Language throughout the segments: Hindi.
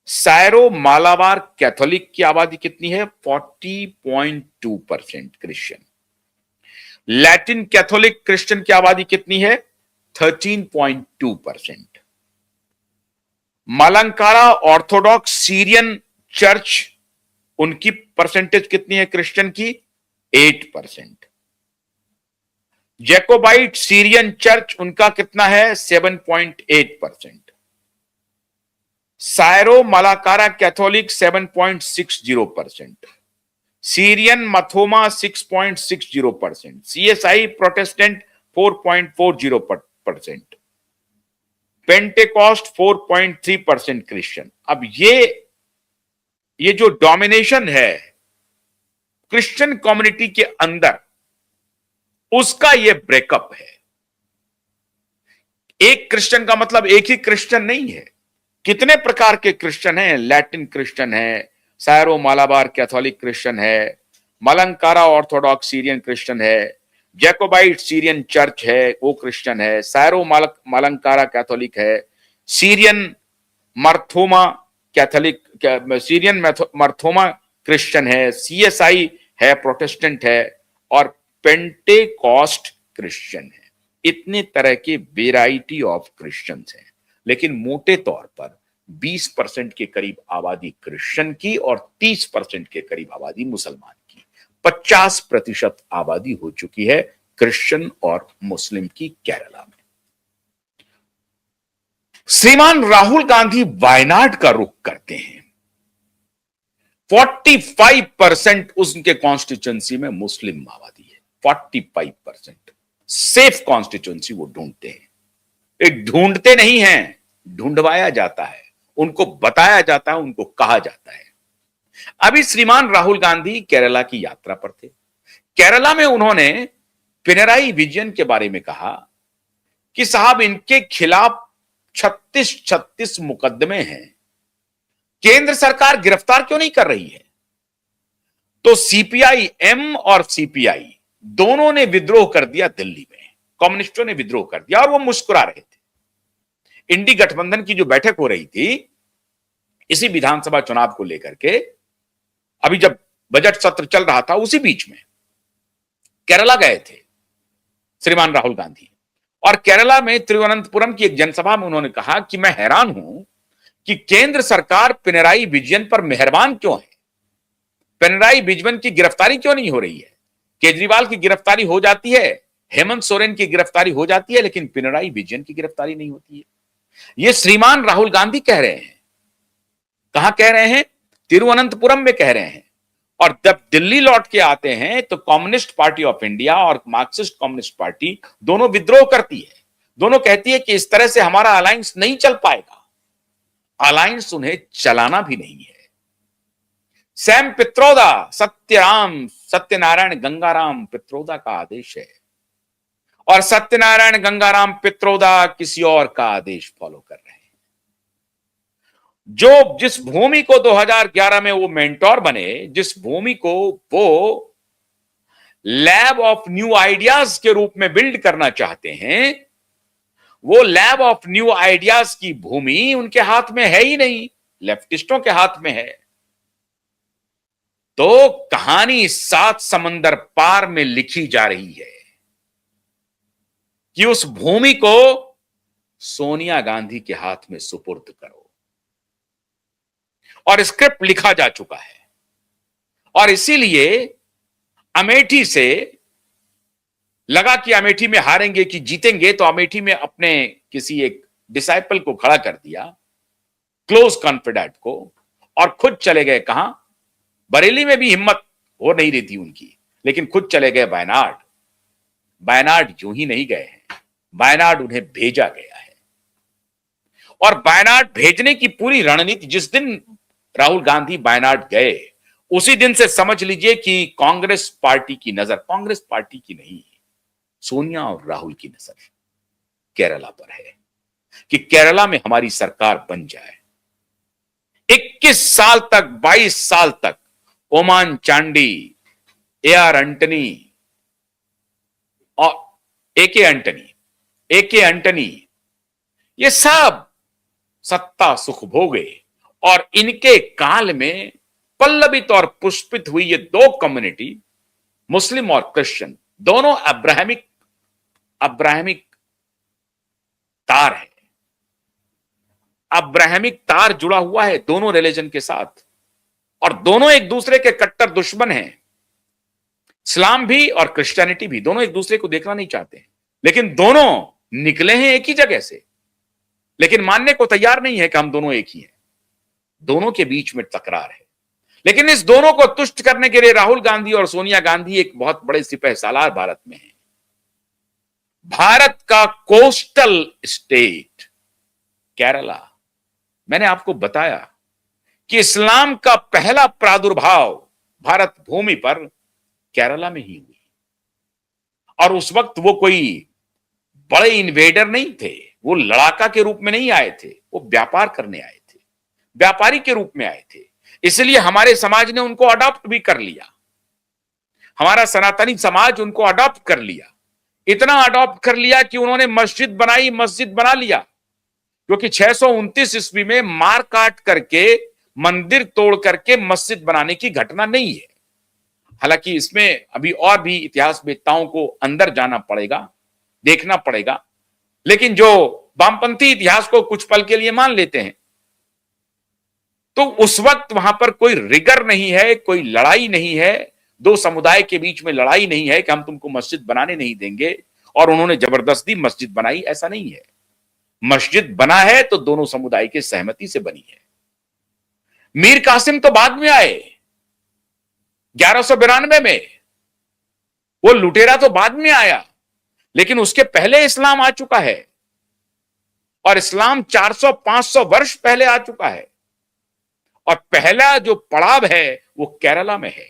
सायरो मालाबार कैथोलिक की आबादी कितनी है? 40.2% क्रिश्चियन। लैटिन कैथोलिक क्रिश्चियन की आबादी कितनी है? 13.2%। मलंकारा ऑर्थोडॉक्स सीरियन चर्च, उनकी परसेंटेज कितनी है क्रिश्चियन की? 8%। जैकोबाइट सीरियन चर्च, उनका कितना है? 7.8%। Syro Malankara Catholic 7.60%। Syrian Marthoma 6.60%। CSI Protestant 4.40%। Pentecost 4.3% Christian. अब ये जो डोमिनेशन है क्रिश्चियन कम्युनिटी के अंदर, उसका ये ब्रेकअप है। एक क्रिश्चियन का मतलब एक ही क्रिश्चियन नहीं है, कितने प्रकार के क्रिश्चियन हैं। लैटिन क्रिश्चियन है, सायरो मालाबार कैथोलिक क्रिश्चियन है, मलंकारा ऑर्थोडॉक्स सीरियन क्रिश्चियन है, जैकोबाइट सीरियन चर्च है वो क्रिश्चियन है, सायरो मलंकारा कैथोलिक है, सीरियन मर्थोमा कैथोलिक, सीरियन मर्थोमा क्रिश्चियन है, सीएसआई है प्रोटेस्टेंट है, और पेंटेकॉस्ट क्रिश्चियन है। इतने तरह के वेराइटी ऑफ क्रिश्चियंस हैं, लेकिन मोटे तौर पर 20% के करीब आबादी क्रिश्चियन की और 30% के करीब आबादी मुसलमान की। 50% आबादी हो चुकी है क्रिश्चियन और मुस्लिम की केरला में। श्रीमान राहुल गांधी वायनाड का रुख करते हैं। 45% उनके कॉन्स्टिट्यूंसी में मुस्लिम आबादी है। 45% सेफ कॉन्स्टिट्यूंसी वो ढूंढते हैं। एक ढूंढते नहीं हैं, ढूंढवाया जाता है, उनको बताया जाता है, उनको कहा जाता है। अभी श्रीमान राहुल गांधी केरला की यात्रा पर थे। केरला में उन्होंने पिनराई विजयन के बारे में कहा कि साहब इनके खिलाफ 36 मुकदमे हैं, केंद्र सरकार गिरफ्तार क्यों नहीं कर रही है? तो सीपीआई एम और सीपीआई दोनों ने विद्रोह कर दिया दिल्ली में, कम्युनिस्टों ने विद्रोह कर दिया और वो मुस्कुरा रहे थे। इंडी गठबंधन की जो बैठक हो रही थी इसी विधानसभा चुनाव को लेकर के, अभी जब बजट सत्र चल रहा था उसी बीच में केरला गए थे श्रीमान राहुल गांधी, और केरला में तिरुवनंतपुरम की एक जनसभा में उन्होंने कहा कि मैं हैरान हूं कि केंद्र सरकार पिनराई विजयन पर मेहरबान क्यों है, पिनराई विजयन की गिरफ्तारी क्यों नहीं हो रही है। केजरीवाल की गिरफ्तारी हो जाती है, हेमंत सोरेन की गिरफ्तारी हो जाती है, लेकिन पिनराई विजयन की गिरफ्तारी नहीं होती है। यह श्रीमान राहुल गांधी कह रहे हैं। कहां कह रहे हैं? तिरुवनंतपुरम में कह रहे हैं। और जब दिल्ली लौट के आते हैं तो कम्युनिस्ट पार्टी ऑफ इंडिया और मार्क्सिस्ट कम्युनिस्ट पार्टी दोनों विद्रोह करती है। दोनों कहती है कि इस तरह से हमारा अलायंस नहीं चल पाएगा। अलायंस उन्हें चलाना भी नहीं है। सैम पित्रोदा, सत्यनारायण गंगाराम पित्रोदा का आदेश है, और सत्यनारायण गंगाराम पित्रोदा किसी और का आदेश फॉलो कर रहे हैं। जिस भूमि को 2011 में वो मेंटोर बने, जिस भूमि को वो लैब ऑफ न्यू आइडियाज के रूप में बिल्ड करना चाहते हैं, वो लैब ऑफ न्यू आइडियाज की भूमि उनके हाथ में है ही नहीं, लेफ्टिस्टों के हाथ में है। तो कहानी 7 समंदर पार में लिखी जा रही है कि उस भूमि को सोनिया गांधी के हाथ में सुपुर्द करो, और स्क्रिप्ट लिखा जा चुका है। और इसीलिए अमेठी से लगा कि अमेठी में हारेंगे कि जीतेंगे, तो अमेठी में अपने किसी एक डिसाइपल को खड़ा कर दिया, क्लोज कॉन्फिडेंट को, और खुद चले गए कहां? बरेली में भी हिम्मत हो नहीं रही थी उनकी, लेकिन खुद चले गए वायनाड। वायनाड यूं ही नहीं गए हैं, वायनाड उन्हें भेजा गया है। और वायनाड भेजने की पूरी रणनीति, जिस दिन राहुल गांधी वायनाड गए उसी दिन से समझ लीजिए कि कांग्रेस पार्टी की नजर, कांग्रेस पार्टी की नहीं, सोनिया और राहुल की नजर केरला पर है कि केरला में हमारी सरकार बन जाए। 21 साल तक, 22 साल तक ओमान चांडी, AR एंटनी और एके एंटनी, ये सब सत्ता सुख भोगे और इनके काल में पल्लवित और पुष्पित हुई ये दो कम्युनिटी, मुस्लिम और क्रिश्चियन, दोनों अब्राहमिक अब्राहमिक तार है, अब्राहमिक तार जुड़ा हुआ है दोनों रिलीजन के साथ, और दोनों एक दूसरे के कट्टर दुश्मन हैं। इस्लाम भी और क्रिश्चियनिटी भी, दोनों एक दूसरे को देखना नहीं चाहते हैं, लेकिन दोनों निकले हैं एक ही जगह से, लेकिन मानने को तैयार नहीं है कि हम दोनों एक ही हैं। दोनों के बीच में तकरार है, लेकिन इस दोनों को तुष्ट करने के लिए राहुल गांधी और सोनिया गांधी एक बहुत बड़े सिपहसालार भारत में है। भारत का कोस्टल स्टेट केरला, मैंने आपको बताया कि इस्लाम का पहला प्रादुर्भाव भारत भूमि पर केरला में ही हुई, और उस वक्त वो कोई बड़े इन्वेडर नहीं थे, वो लड़ाका के रूप में नहीं आए थे, वो व्यापार करने आए थे, व्यापारी के रूप में आए थे। इसलिए हमारे समाज ने उनको अडॉप्ट भी कर लिया, हमारा सनातनी समाज उनको अडॉप्ट कर लिया, इतना अडॉप्ट कर लिया कि उन्होंने मस्जिद बनाई, मस्जिद बना लिया, क्योंकि 629 ईस्वी में मार काट करके मंदिर तोड़ करके मस्जिद बनाने की घटना नहीं है। हालांकि इसमें अभी और भी इतिहासवेत्ताओं को अंदर जाना पड़ेगा, देखना पड़ेगा, लेकिन जो वामपंथी इतिहास को कुछ पल के लिए मान लेते हैं, तो उस वक्त वहां पर कोई रिगर नहीं है, कोई लड़ाई नहीं है, दो समुदाय के बीच में लड़ाई नहीं है कि हम तुमको मस्जिद बनाने नहीं देंगे और उन्होंने जबरदस्ती मस्जिद बनाई, ऐसा नहीं है। मस्जिद बना है तो दोनों समुदाय की सहमति से बनी है। मीर कासिम तो बाद में आए 1192 में, वो लुटेरा तो बाद में आया, लेकिन उसके पहले इस्लाम आ चुका है, और इस्लाम 400-500 वर्ष पहले आ चुका है, और पहला जो पड़ाव है वो केरला में है।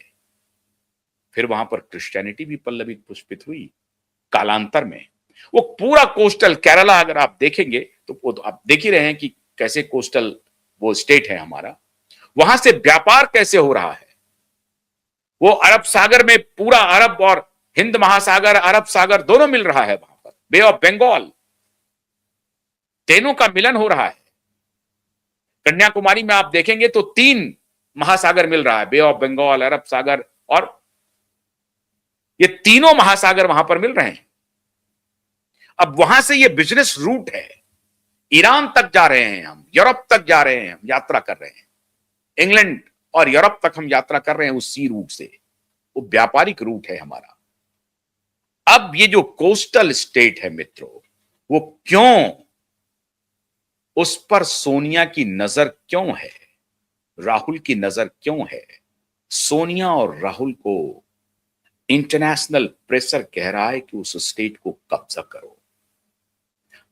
फिर वहां पर क्रिश्चियनिटी भी पल्लवित पुष्पित हुई कालांतर में। वो पूरा कोस्टल केरला अगर आप देखेंगे तो वो तो आप देख ही रहे हैं कि कैसे कोस्टल वो स्टेट है हमारा, वहां से व्यापार कैसे हो रहा है। वो अरब सागर में पूरा अरब और हिंद महासागर, अरब सागर दोनों मिल रहा है वहां पर, बे ऑफ बंगाल, तीनों का मिलन हो रहा है। कन्याकुमारी में आप देखेंगे तो 3 महासागर मिल रहा है, बे ऑफ बंगाल, अरब सागर, और ये तीनों महासागर वहां पर मिल रहे हैं। अब वहां से ये बिजनेस रूट है, ईरान तक जा रहे हैं हम, यूरोप तक जा रहे हैं हम, यात्रा कर रहे हैं, इंग्लैंड और यूरोप तक हम यात्रा कर रहे हैं उस सी रूट से। वो व्यापारिक रूट है हमारा। अब ये जो कोस्टल स्टेट है मित्रों, वो क्यों, उस पर सोनिया की नजर क्यों है, राहुल की नजर क्यों है? सोनिया और राहुल को इंटरनेशनल प्रेशर कह रहा है कि उस स्टेट को कब्जा करो।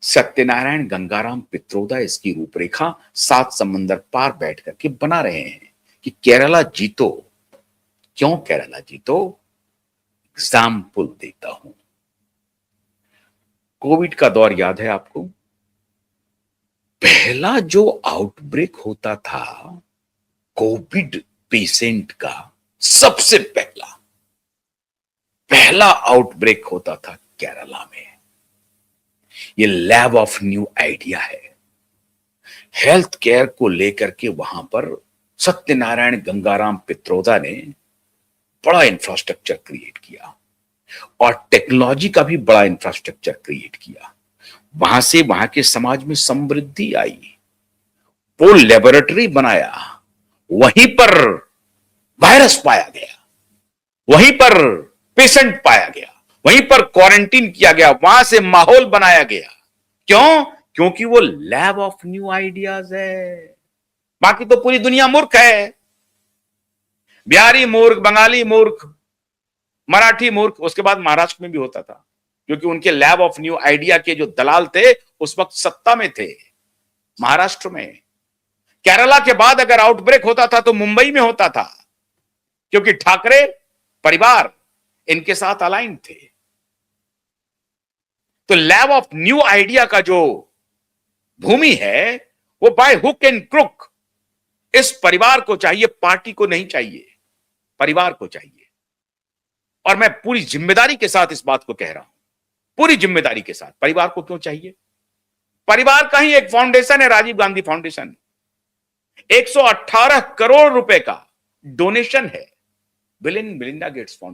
सत्यनारायण गंगाराम पित्रोदा इसकी रूपरेखा 7 समंदर पार बैठ करके बना रहे हैं कि केरला जीतो। क्यों केरला जीतो? एग्जाम्पल देता हूं। कोविड का दौर याद है आपको? पहला जो आउटब्रेक होता था कोविड पेशेंट का, सबसे पहला आउटब्रेक होता था केरला में। ये लैब ऑफ न्यू आइडिया है। हेल्थ केयर को लेकर के वहां पर सत्यनारायण गंगाराम पित्रोदा ने बड़ा इंफ्रास्ट्रक्चर क्रिएट किया, और टेक्नोलॉजी का भी बड़ा इंफ्रास्ट्रक्चर क्रिएट किया। वहां से वहां के समाज में समृद्धि आई। वो लेबोरेटरी बनाया, वहीं पर वायरस पाया गया, वहीं पर पेशेंट पाया गया, वहीं पर क्वारंटीन किया गया, वहां से माहौल बनाया गया। क्यों? क्योंकि वो लैब ऑफ न्यू आइडियाज है। बाकी तो पूरी दुनिया मूर्ख है, बिहारी मूर्ख, बंगाली मूर्ख, मराठी मूर्ख। उसके बाद महाराष्ट्र में भी होता था, क्योंकि उनके लैब ऑफ न्यू आइडिया के जो दलाल थे उस वक्त सत्ता में थे महाराष्ट्र में। केरला के बाद अगर आउटब्रेक होता था तो मुंबई में होता था, क्योंकि ठाकरे परिवार इनके साथ अलाइन थे। तो लैब ऑफ न्यू आइडिया का जो भूमि है वो बाय हुक एंड क्रुक इस परिवार को चाहिए, पार्टी को नहीं चाहिए, परिवार को चाहिए। और मैं पूरी जिम्मेदारी के साथ इस बात को कह रहा हूं, पूरी जिम्मेदारी के साथ। परिवार को क्यों चाहिए? परिवार का ही एक फाउंडेशन है, राजीव गांधी फाउंडेशन। 118 करोड़ रुपए का डोनेशन है bill and Melinda Gates foundation